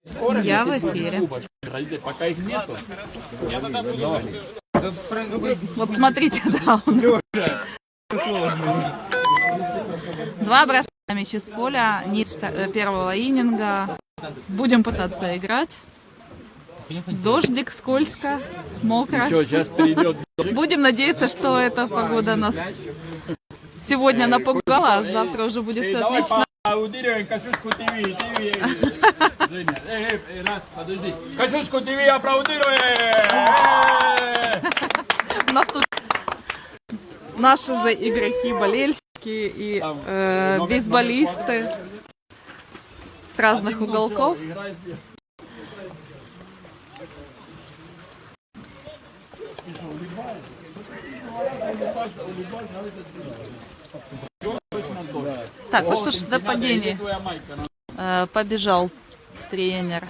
Я в эфире. Пока их нету. Вот смотрите, да, у нас два бросания мячи с поля, низ первого иннинга. Будем пытаться играть. Дождик, скользко, мокро. Что, сейчас перейдет. Будем надеяться, что эта погода нас сегодня напугала, а завтра уже будет все отлично. Аудируем Кашушку ТВ. Раз, подожди. Кашушку ТВ аплодируем! У нас тут наши же игроки, болельщики и бейсболисты с разных уголков. Так, ну что ж, до падения побежал тренер.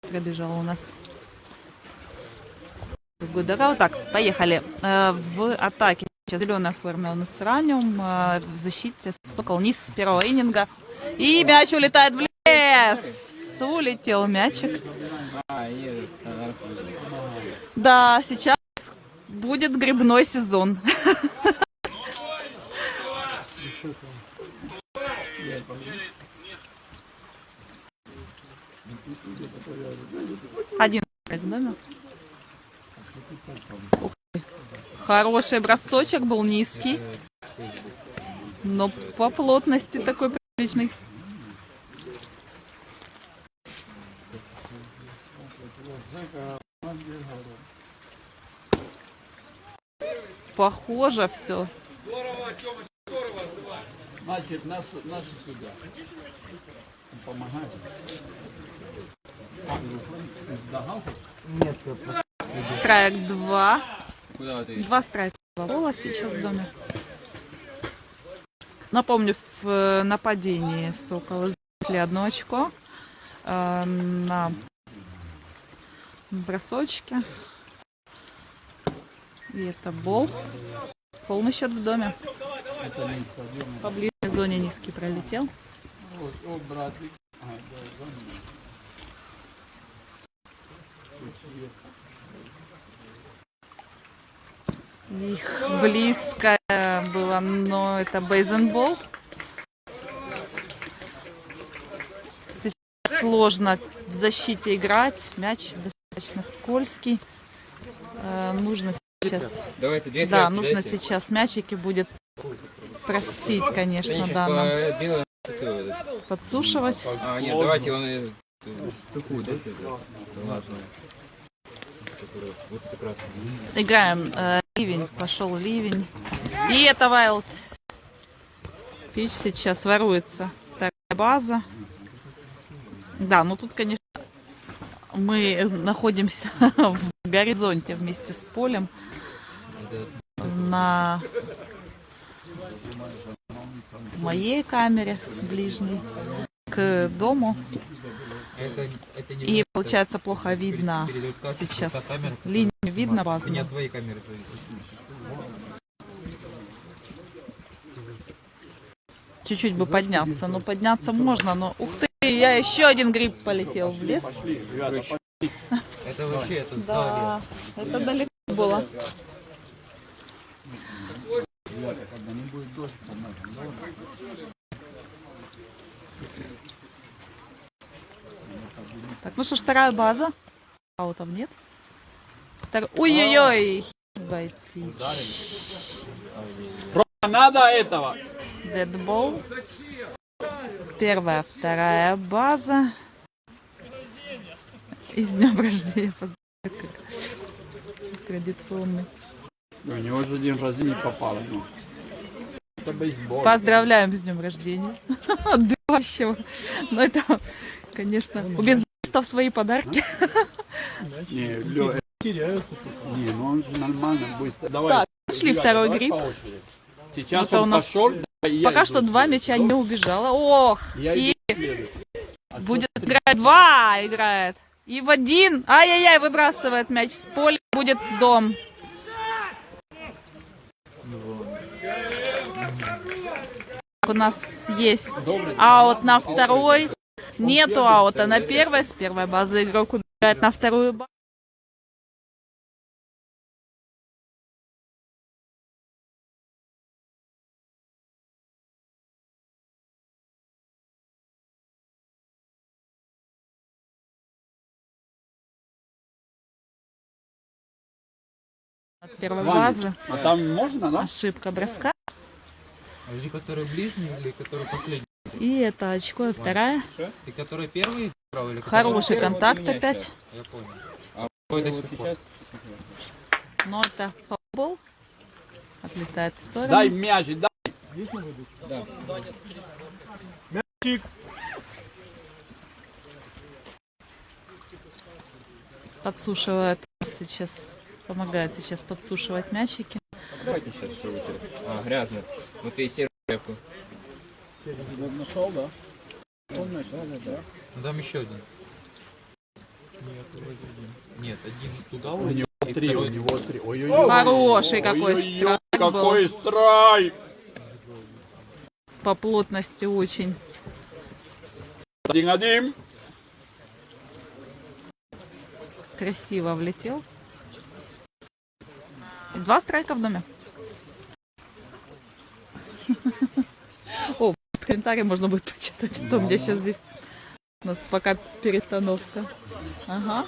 Пробежал у нас. Так, поехали. В атаке сейчас зеленая форма у нас Раннем. В защите Сокол низ с первого иннинга. И мяч улетает в лес. Улетел мячик. Да, сейчас будет грибной сезон. Один номер. Ух ты. Хороший бросочек был низкий, но по плотности такой приличный. Похоже все. Значит, наши сюда. Помогать. Нет, Страйк 2. Два страйка гола сейчас в доме. Напомню, в нападении Соколы занесли 1 очко на бросочке. И это бол. Полный счет в доме. По ближней зоне низкий пролетел. Их близко было, но это бейсбол. Сейчас сложно в защите играть. Мяч достаточно скользкий. Нужно сейчас, да, нужно сейчас мячики будет просить, конечно, да, нам подсушивать. нет, давайте он сухую, да? Играем ливень, пошел ливень. И это Wild Pitch сейчас воруется. Вторая база. Да, ну тут, конечно, мы находимся в горизонте вместе с полем. На моей камере ближней к дому. И получается плохо видно сейчас. Линию видно базу. Чуть-чуть бы подняться. Ну подняться можно, но ух ты, я еще один гриб полетел в лес. Это вообще, это да, это далеко было. Так, ну что ж, вторая база. Аутов нет. Ой-ой-ой. Надо этого. Дедбол. Первая, вторая база. И с днем рождения. Традиционный. У него же день рождения попало. Это бейсбол. Поздравляем с днем рождения. Вообще. Ну это, конечно, у бейсболистов свои подарки. Не, Лё, теряются. Не, ну он же нормально, быстро. Давай. Так, нашли второй гриб. Сейчас это он у нас пошел. Пока что 2 мяча не убежало. Ох! И будет играть 2, играет. И в 1. Ай-яй-яй, выбрасывает мяч с поля. Будет дом. У нас есть аут на второй. Нету аута на первой. С первой базы игрок убегает на вторую базу. От первой базы. А там можно, да? Ошибка броска. Или который ближний, или который последний. И это очко, и вторая. Ты который первый играл, или который... Хороший контакт опять. Я понял. А какой до сих пор? Но это фаул. Отлетает в сторону. Дай мяч, дай. Да. Подсушивает сейчас. Помогает сейчас подсушивать мячики. Давайте сейчас все вытереть. А, грязно. Вот и серую тряпку. Нашел, да? Помнишь? Да. Ну там еще один. Нет, вроде один. Нет, один туда У уйдет. него три, у него три. Ой-ой-ой. Хороший какой Ой-ой-ой, страйк был. какой страйк! По плотности очень. 1-1. Красиво влетел. И 2 страйка в доме. О, комментарий можно будет почитать. А то мне сейчас здесь у нас пока перестановка. Ага.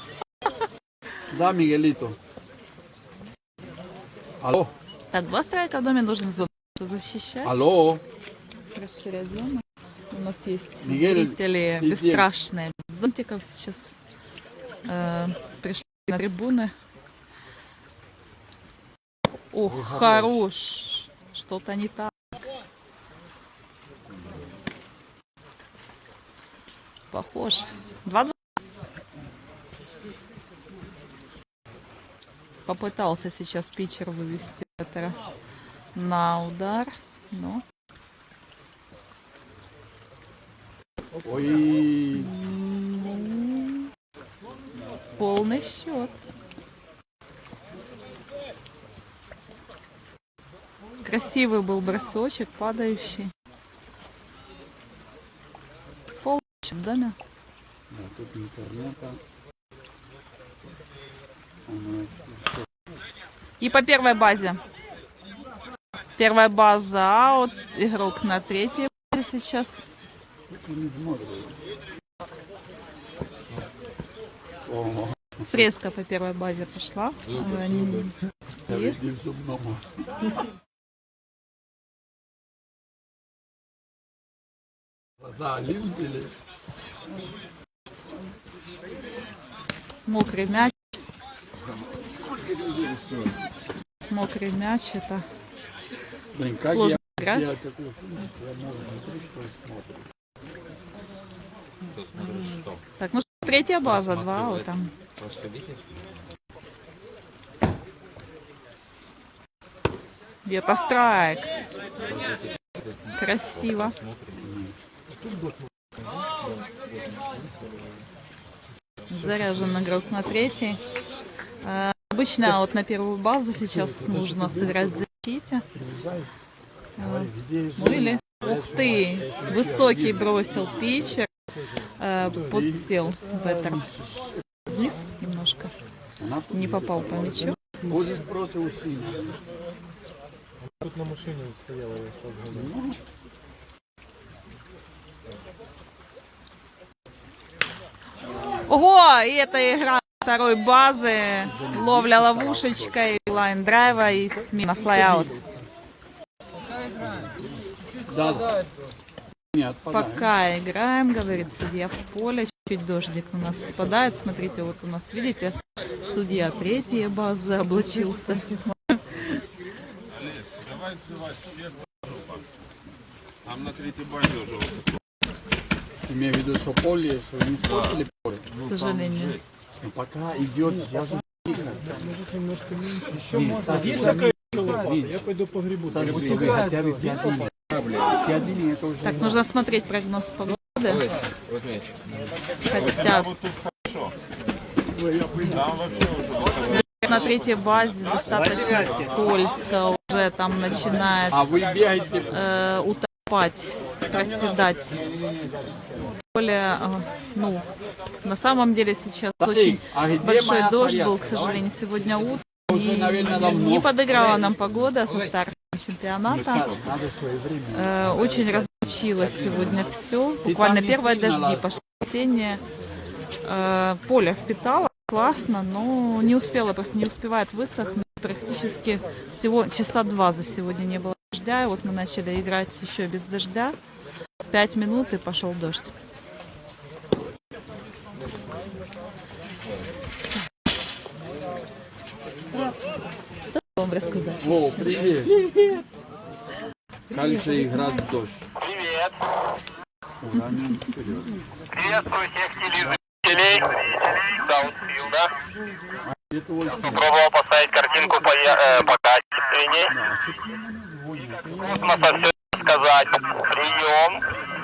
Да, Мигелито. Алло. Так, 2 страйка в доме, нужно зону защищать. Алло. Расширять зону. У нас есть Мигель, зрители ты где? бесстрашные. Без зонтиков сейчас пришли на трибуны. Ох, хорош. Что-то не так. Похож. 2-2. Попытался сейчас питчер вывести это на удар, но Ой. полный счет. Красивый был бросочек, падающий. Полный счет, да, Мя? Да, тут интернета. И по первой базе. Первая база аут. Игрок на третьей базе сейчас. Не смотрит. О, Срезка по первой базе пошла. Они- я видел зубному. Глаза линзили. Мокрый мяч. Мокрый мяч. Это Блин, как сложно я играть. сделать такую функцию, я могу смотреть, кто смотрит. Кто смотрит что? Так, ну что, третья база, 2 аута. Расходите? Где-то страйк. Красиво. Заряжен игрок на третий. Обычно вот на первую базу сейчас нужно сыграть в защите. Ну или, ух ты, высокий бросил питчер, подсел в это вниз немножко, не попал по мячу. Можешь просто у сына. Тут на машине стояла, я стал. Ого, и это игра второй базы, ловля ловушечкой, лайн драйва и смена флайаут. Да. Нет, Пока играем, говорит судья в поле, чуть дождик у нас спадает, смотрите, вот у нас, видите, судья третьей базы облачился. Там на третьей базе уже вот такое. Имею в виду, что поле, что не испортили поле. К сожалению. Но пока идет, я же Может немножко меньше. Еще Видишь, можно. Стас, Есть уже такая видишь. я пойду погребу. хотя бы 5 дней. 5 дней это уже... Так, нужно смотреть прогноз погоды. Вот мяч. Хотя Вот тут хорошо. Там вообще уже на третьей базе достаточно скользко уже там начинает А вы бегаете, утопать спать, проседать. Более, ну, на самом деле сейчас очень большой дождь был, к сожалению, сегодня утром. И не подыграла нам погода со стартом чемпионата. Очень размочилось сегодня все. Буквально первые дожди пошли осенние. Поле впитало классно, но не успела, просто не успевает высохнуть. Практически всего часа 2 за сегодня не было дождя. И вот мы начали играть еще без дождя. 5 минут и пошел дождь. Что вам рассказать? О, привет. Привет. Дальше играть в дождь. Привет. Ураним вперед. Приветствую всех телезрителей Даунфилда. Это вот Попробовал поставить картинку по качественней. Космоса все сказать. Прием,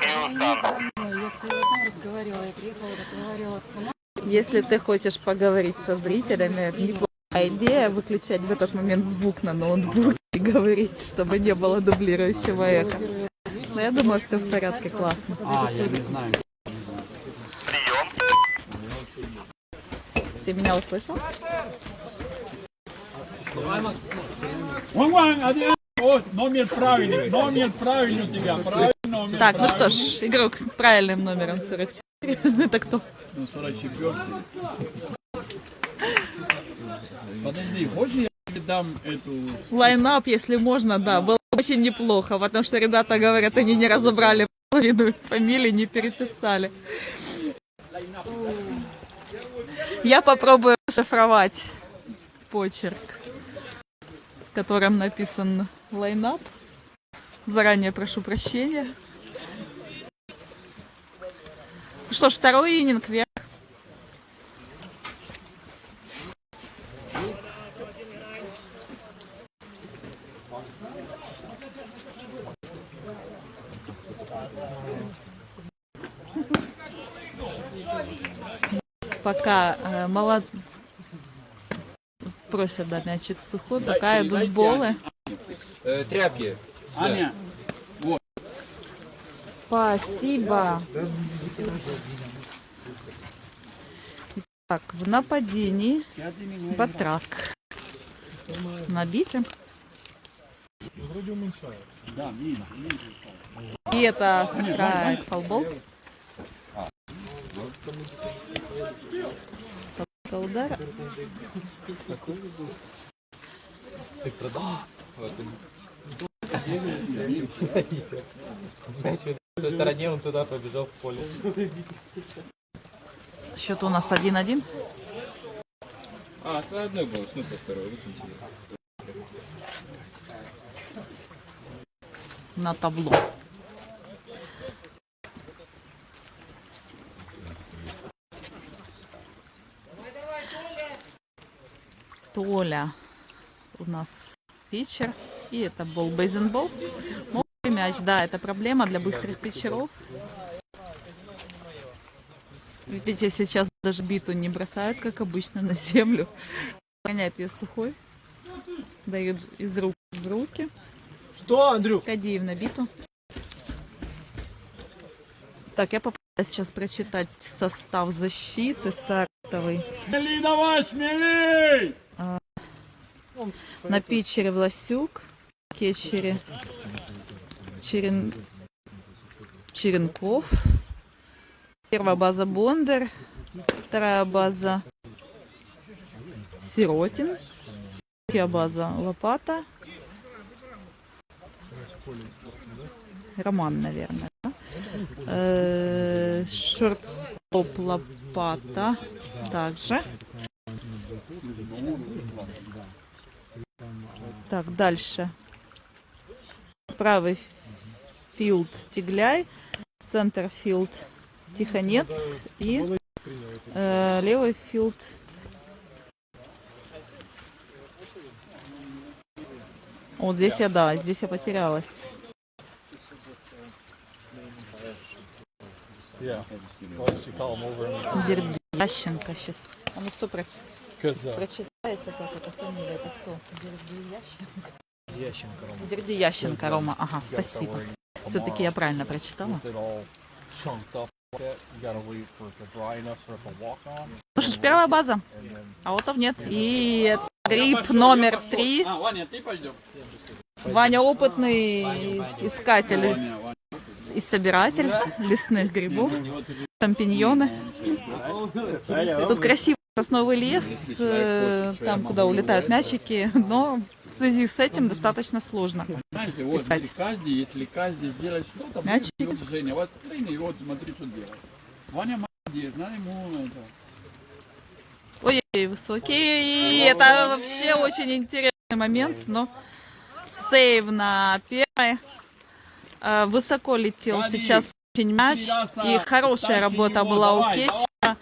Хьюстон. Я с клиентом разговаривала, я приехала, разговаривала с командой. Если ты хочешь поговорить со зрителями, это неплохая идея выключать в этот момент звук на ноутбуке и говорить, чтобы не было дублирующего эха. Но я думаю, все в порядке, классно. я не знаю. Прием. Ты меня услышал? Вот, номер правильный у тебя, правильный номер. Так, ну что ж, игрок с правильным номером 44. Это кто? 44. Подожди, хочешь я тебе дам эту... Лайнап, если можно, да, было очень неплохо, потому что ребята говорят, они не разобрали половину фамилий, не переписали. Я попробую шифровать почерк, в котором написан лайнап. Заранее прошу прощения. Что ж, второй иннинг вверх. Пока просят, да, мячик сухой, пока идут болы. Тряпки. Аня, Спасибо. Так, в нападении Батрак. Набитие. Вроде уменьшает. да, видно. И это сыграет фолбол. Попытка удара. Ты продал? Мяч в той стороне, он туда побежал в поле. Счет у нас 1-1. Это одной был, смысл второй. На табло. Толя у нас питчер. И это бол бейзенбол. Мокрый мяч, да, это проблема для быстрых питчеров. Видите, сейчас даже биту не бросают, как обычно, на землю. Сохраняют ее сухой. Дают из рук в руки. Что, Андрюк? Кадиев на биту. Так, я попытаюсь сейчас прочитать состав защиты стартовый. Смели, давай, смели! На питчере Власюк, кетчере Черенков. Первая база Бондар, вторая база Сиротин, третья база Лопата. Роман, наверное. Да? Шортстоп Лопата также. Так, дальше. Правый филд Тигляй, центр филд Тихонец и левый филд вот здесь я, да, здесь я потерялась. Дердященко сейчас. А ну что прочитается, как это фамилия? Это кто? Дердященко. Дердященко Рома. Ага, спасибо. Все-таки я правильно прочитала. It all chunked up like that. You gotta wait for it to dry enough for it to walk on. Ну что ж, первая база. And then Аутов нет. И это гриб номер 3. А, Ваня, ты пойдем. Ваня опытный искатель и собиратель лесных грибов, шампиньоны. Тут красивый сосновый лес, там, куда улетают мячики, но в связи с этим достаточно сложно. Знаете, вот Писать. если каждый сделает что-то, Мячик. будет Женя, вот Женя, вот смотри, что делает. Ваня молодец, надо ему это. Ой, высокий. Это вообще очень интересный момент, но сейв на первой. Высоко летел сейчас очень мяч, и хорошая работа была у кетчера.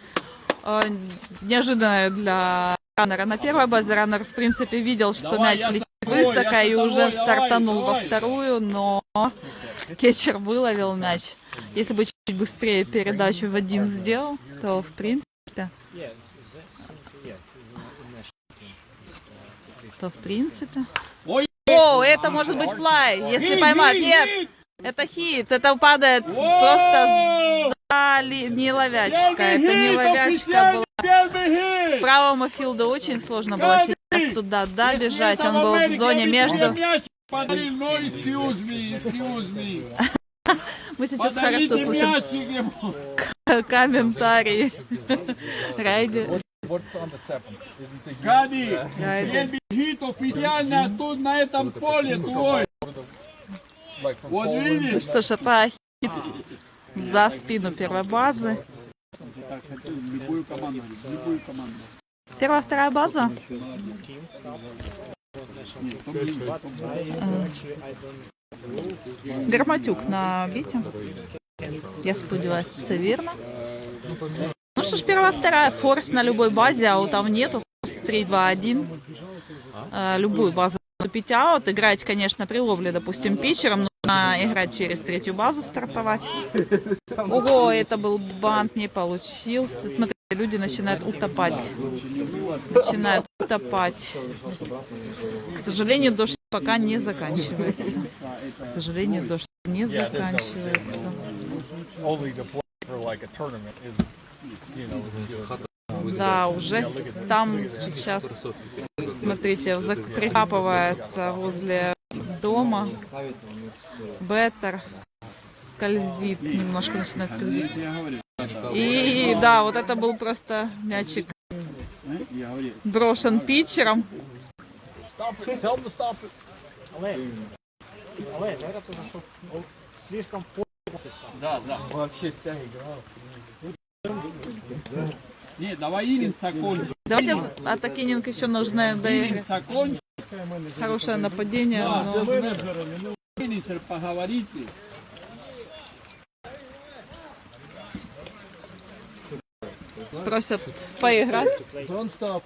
Неожиданная для раннера на первой базе. Раннер, в принципе, видел, что мяч летит высоко и уже стартанул во вторую, но кетчер выловил мяч. Если бы чуть быстрее передачу в один сделал, то, в принципе... Ой, О, это может быть флай, если поймать. Нет, это хит, это падает просто за не ловячка. Это не ловячка была. Правому филду очень сложно было сейчас туда добежать. Он был в зоне между... Мы сейчас хорошо слышим комментарии. Райди. what's on the 7th? Isn't the Гади, Райди. хит официально тут на этом поле твой. like from Вот Poland? Ну видишь? что ж, это хит за спину первой базы. Так, хочу любую команду, любую команду. Первая, вторая база. Нет, топ-1, топ-2. Герматюк на бите. Я сподіваюся, це вірно. Ну что ж, первая, вторая. Форс на любой базе, аутов нету. Форс 3-2-1. Любую базу 5 аут. Играть, конечно, при ловле, допустим, питчером. Нужно играть через третью базу, стартовать. Ого, это был бант, не получился. Смотрите, люди начинают утопать. Начинают утопать. К сожалению, дождь пока не заканчивается. К сожалению, дождь не заканчивается. Only to play for like a tournament is, you know, is good. Да, уже там сейчас, смотрите, прикапывается возле дома. Беттер скользит, немножко начинает скользить. Я говорю, И да, вот это был просто мячик я говорю. брошен питчером. Stop it. Tell them to stop it. Але это тоже, что слишком Да, да. вообще вся игра. Не, давай ининг закончим. Давайте Атакининг еще нужно Ининг доиграть. закончим. Хорошее нападение, Да, но менеджер, поговорите. просят поиграть. Don't stop.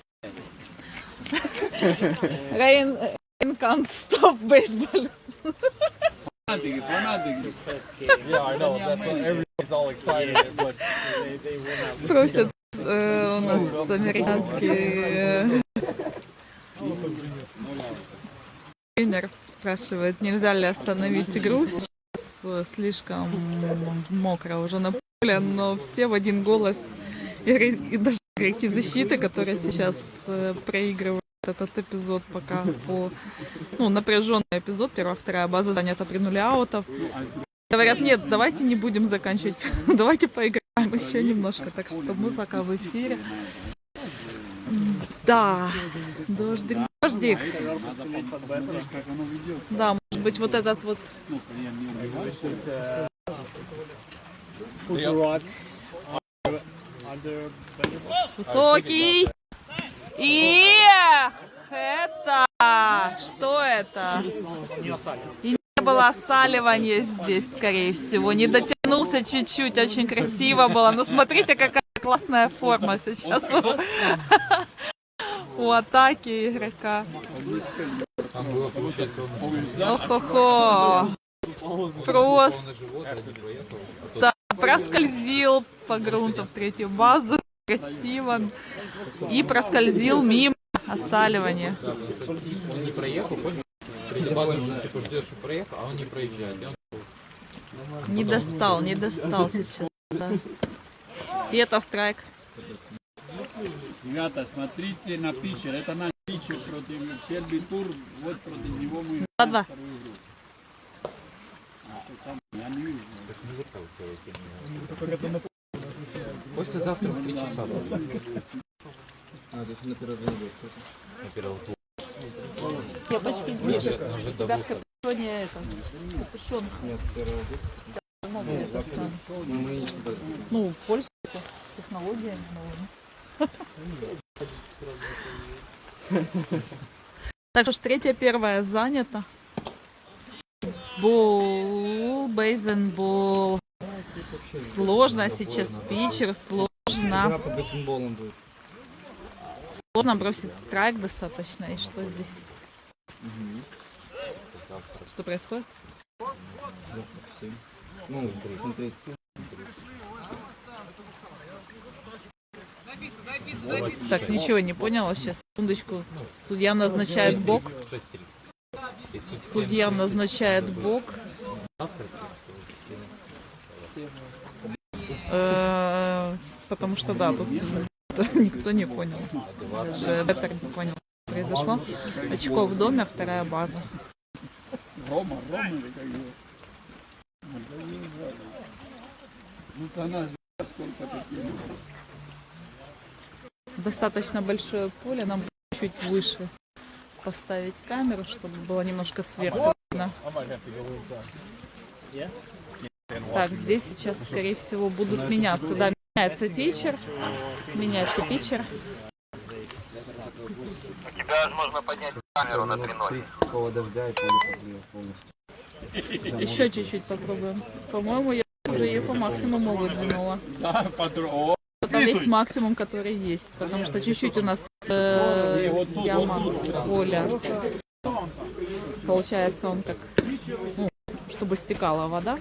Rain can't stop baseball. Фанатики. Yeah, I know. That's what everybody's all excited, but Просят у нас американский тренер спрашивает, нельзя ли остановить игру. Сейчас слишком мокро уже на поле, но все в один голос, и даже игроки защиты, которые сейчас проигрывают этот эпизод пока по напряженный эпизод, первая, вторая база занята при 0 аутов. Говорят, нет, давайте не будем заканчивать, давайте поиграем еще немножко, так что мы пока в эфире. Да, дождик, дождик. Как оно ведется. Да, может быть, вот этот вот Ну, я не убиваю. Put the rock under высокий. И это, что это? И не было осаливания здесь, скорее всего. Не дотянулся чуть-чуть, очень красиво было. Но смотрите, какая классная форма сейчас у атаки игрока. Ох-хо-хо. Просто проскользил по грунту в третью базу. Красиво. И проскользил мимо осаливания. Он не проехал, понял? Третья база, типа, ждешь, что проехал, а он не проезжает. И он Не достал сейчас. Да. И это страйк. Ребята, смотрите на питчер. Это наш питчер против первый тур. Вот против него мы 2-2. вторую игру. Я не вижу. Послезавтра в 3 часа. На первом туре. Я почти ближе. Да, в капюшоне это. Капюшон. Нет, первый Ну, пользуются технологиями новыми. Так что третья, первая занята. Бол, бейсбол. Сложно сейчас питчер, сложно. по баскетболам будет. Сложно бросить страйк достаточно. И что здесь? Что происходит? Ну, смотреть. Так, ничего не поняла. Сейчас, секундочку. Судья назначает бок. Судья назначает бок. Потому что, да, тут никто не понял. Даже Беттер не понял, что произошло. Очко в доме, вторая база. Рома или как его? Ну, цена сколько таких. Достаточно большое поле. Нам чуть выше поставить камеру, чтобы было немножко сверху видно. Так, здесь сейчас, скорее всего, будут меняться. Да, меняется питчер. Меняется питчер. У тебя же можно поднять камеру на 3-0. Какого дождя и поле полностью. Еще чуть-чуть попробуем. По-моему, я уже ее по максимуму выдвинула. Да, патрон. Это весь максимум, который есть. Потому что чуть-чуть у нас яма поля. Получается, он как, ну, чтобы стекала вода,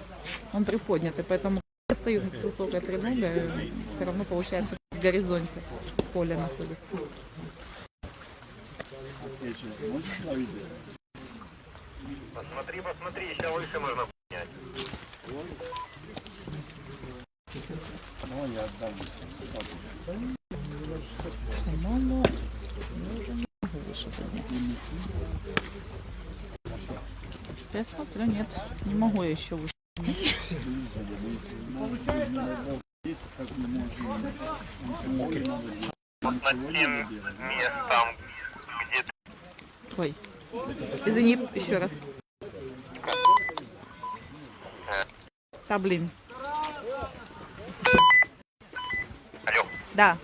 он приподнятый. Поэтому остается с высокой треногой, все равно получается в горизонте поле находится. Посмотри, еще выше можно поднять. Ну, я отдам. По-моему, я уже не могу выше поднять. Я смотрю, нет, не могу я еще выше. Вот над тем местом, где ты... Ой, извини, еще раз. Да, блин. Алло. Да.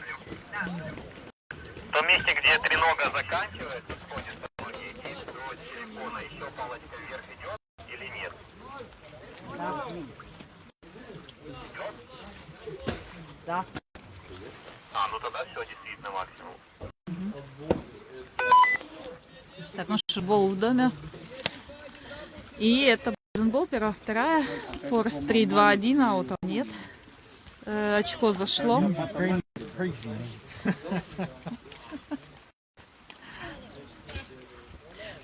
В том месте, где тренога заканчивается, сходит с дороги и до телефона, еще палочка вверх идет или нет? Да. А, ну тогда все, действительно максимум. Так, наш бол в доме. И это бейсбол, первая, вторая. Форс 3-2-1, а вот там нет. Очко зашло.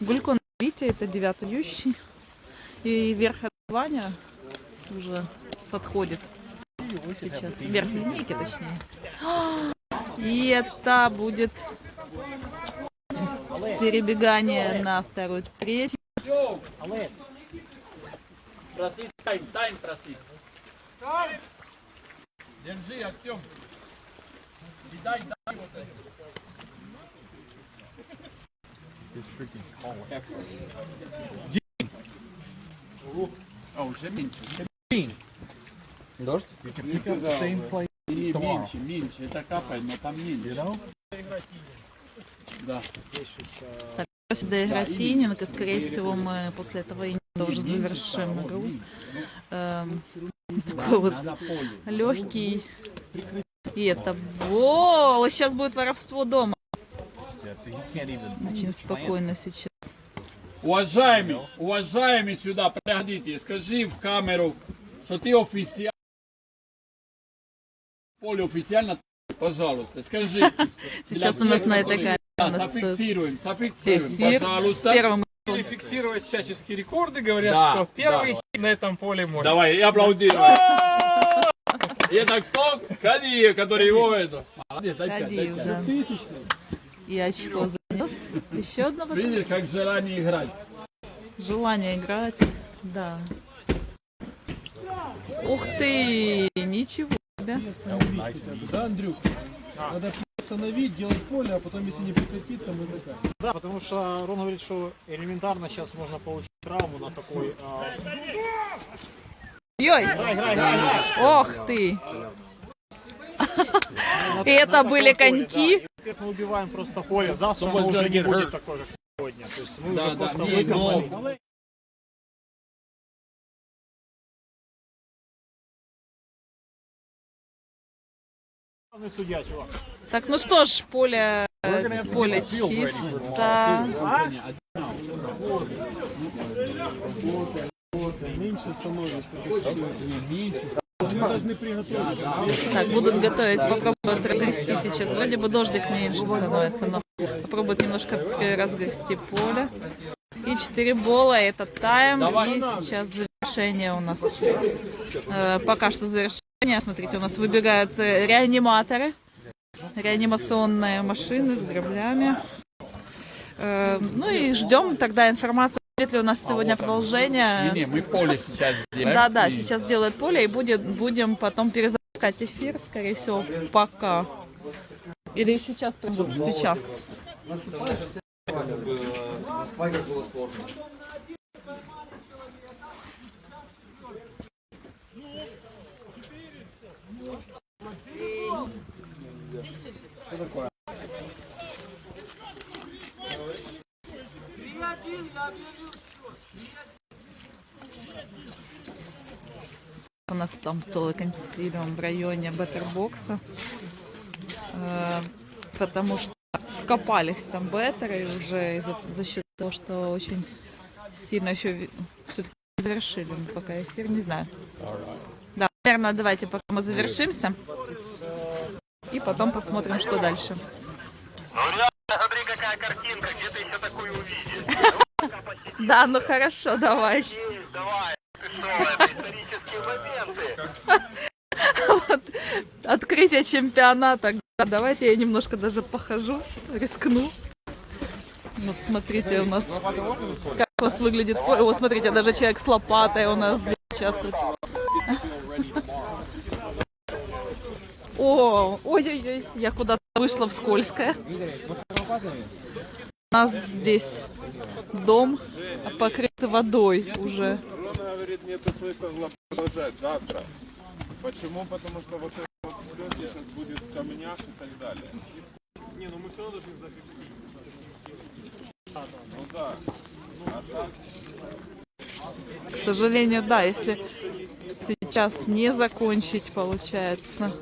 Гулько на бите, это 9-й бьющий. И верх Ваня уже подходит. Сейчас верхней линейки, точнее. И это будет перебегание на вторую, третью. Проси, тайм проси. Держи, Артем. И дай вот это. А, уже меньше. Дождь? Не, меньше. Это капает, но там меньше. Да. Так, сюда играть Тининг, и скорее всего мы после этого и уже завершим игру. Такой вот легкий. И это бол. Сейчас будет воровство дома. Очень спокойно сейчас. Уважаемый сюда, подходите, скажи в камеру, что ты официально, поле официально, пожалуйста, скажи. Сейчас у нас на этой камере Зафиксируем, эфир с пожалуйста. первым Или фиксировать всяческие рекорды, говорят, Да, что первый да. хит на этом поле мой. Давай, и аплодируем. И это кто? Кадиев, который его это. Молодец, дай 5, дай Кадиев, 5. да. Тысячный. И очко занес. Еще одно Видишь, как желание играть. желание играть. Да. Ух ты! Ничего себе. Да, Андрюк? Надо остановить, делать поле, а потом, если не прекратится, мы заканчиваем. Да, потому что Рон говорит, что элементарно сейчас можно получить травму на такой... Ой! Играй. Ох ты! Это были коньки. Теперь мы убиваем просто поле. Завтра Someone's оно уже gonna не get будет hurt. такое, как сегодня. То есть мы Да, уже да, просто не, выкопали. Главный судья, чувак. Так, ну что ж, поле чисто. Меньше становится. Мы должны приготовить. Так, будут готовить, попробуют разгрести сейчас. Вроде бы дождик меньше становится, но попробуют немножко разгрести поле. И 4 бола, это тайм. И сейчас завершение у нас. Пока что завершение. Смотрите, у нас выбегают реаниматоры. Реанимационные машины с граблями. Ну и ждем тогда информацию, будет ли у нас сегодня продолжение. Не, мы поле сейчас делаем. Да, И- сейчас делают поле и будем потом перезапускать эфир, скорее всего, пока. Или сейчас придут, сейчас. У нас там целый консилиум в районе Беттербокса, потому что вкопались там беттеры уже за счет того, что очень сильно еще все-таки завершили мы пока эфир, не знаю. Да, наверное, давайте пока мы завершимся и потом посмотрим, что дальше. Ну реально, смотри, какая картинка, где ты еще такую увидишь? Да, ну хорошо, давай. Есть, давай, ты что, это исторические моменты. Вот, открытие чемпионата. Давайте я немножко даже похожу, рискну. Вот смотрите, у нас как у нас выглядит. Вот смотрите, даже человек с лопатой у нас здесь участвует. О, ой-ой-ой, я куда-то вышла в скользкое. У нас здесь дом покрыт водой уже. Рона говорит, нету смысла продолжать завтра. Почему? Потому что вот этот вот след сейчас будет в камнях и так далее. Не, ну мы все равно должны зафиксировать. Ну да. А так, К сожалению, да, если сейчас не закончить, получается,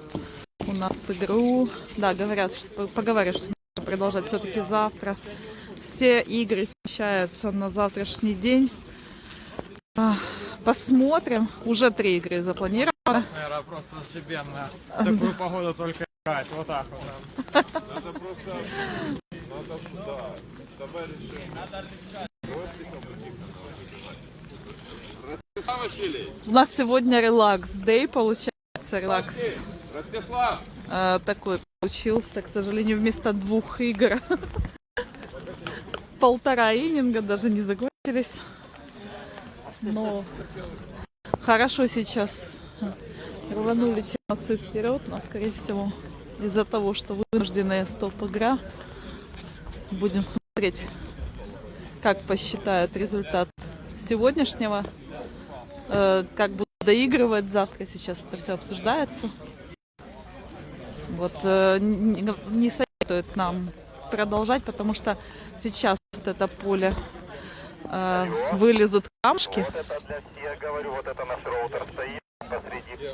у нас игру. Да, говорят, что поговорят, что нужно продолжать все-таки завтра. Все игры смещаются на завтрашний день. Посмотрим. Уже 3 игры запланировано. Наверное, просто зашибенно. Такую погоду только играть. Вот так вот. надо просто, надо, да, давай решим. Ростислав Василий, У нас сегодня релакс-дэй, получается, релакс Ростислав, такой получился, к сожалению, вместо 2 игр. 1,5 ининга даже не закончились. Но хорошо сейчас рванули чемпионацию вперед, но, скорее всего, из-за того, что вынужденная стоп-игра, будем смотреть, как посчитают результат сегодняшнего, как будут доигрывать завтра, сейчас это все обсуждается. Вот не советуют нам продолжать, потому что сейчас вот это поле вылезут камушки. Вот это для всех, говорю, вот это наш роутер стоит посреди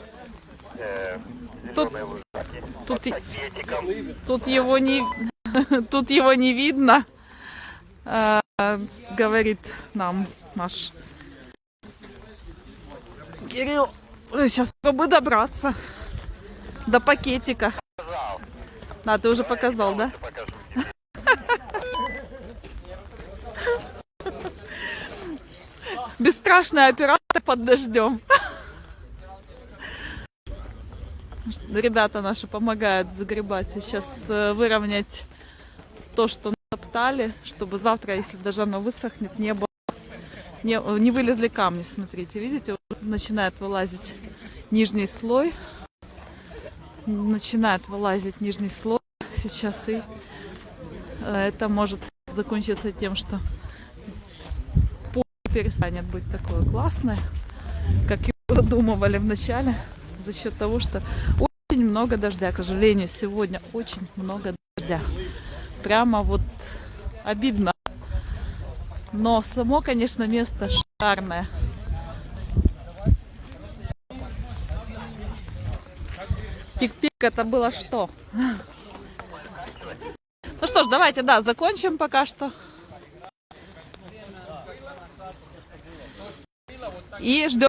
Тут, зеленой лужайки. тут, и- Пакетиком. тут его не тут его не видно, говорит нам наш Кирилл. Сейчас попробую добраться до пакетика. Да, ты уже показал, да? Покажу. страшный оператор под дождем. Ребята наши помогают загребать. Сейчас выровнять то, что натоптали, чтобы завтра, если даже оно высохнет, не вылезли камни. Смотрите, видите, начинает вылазить нижний слой. Начинает вылазить нижний слой сейчас, и это может закончиться тем, что поле перестанет быть такое классное, как его задумывали в начале, за счет того, что очень много дождя. К сожалению, сегодня очень много дождя. Прямо вот обидно. Но само, конечно, место шикарное. Пик-пик это было что? Ну что ж, давайте, да, закончим пока что. И ждем.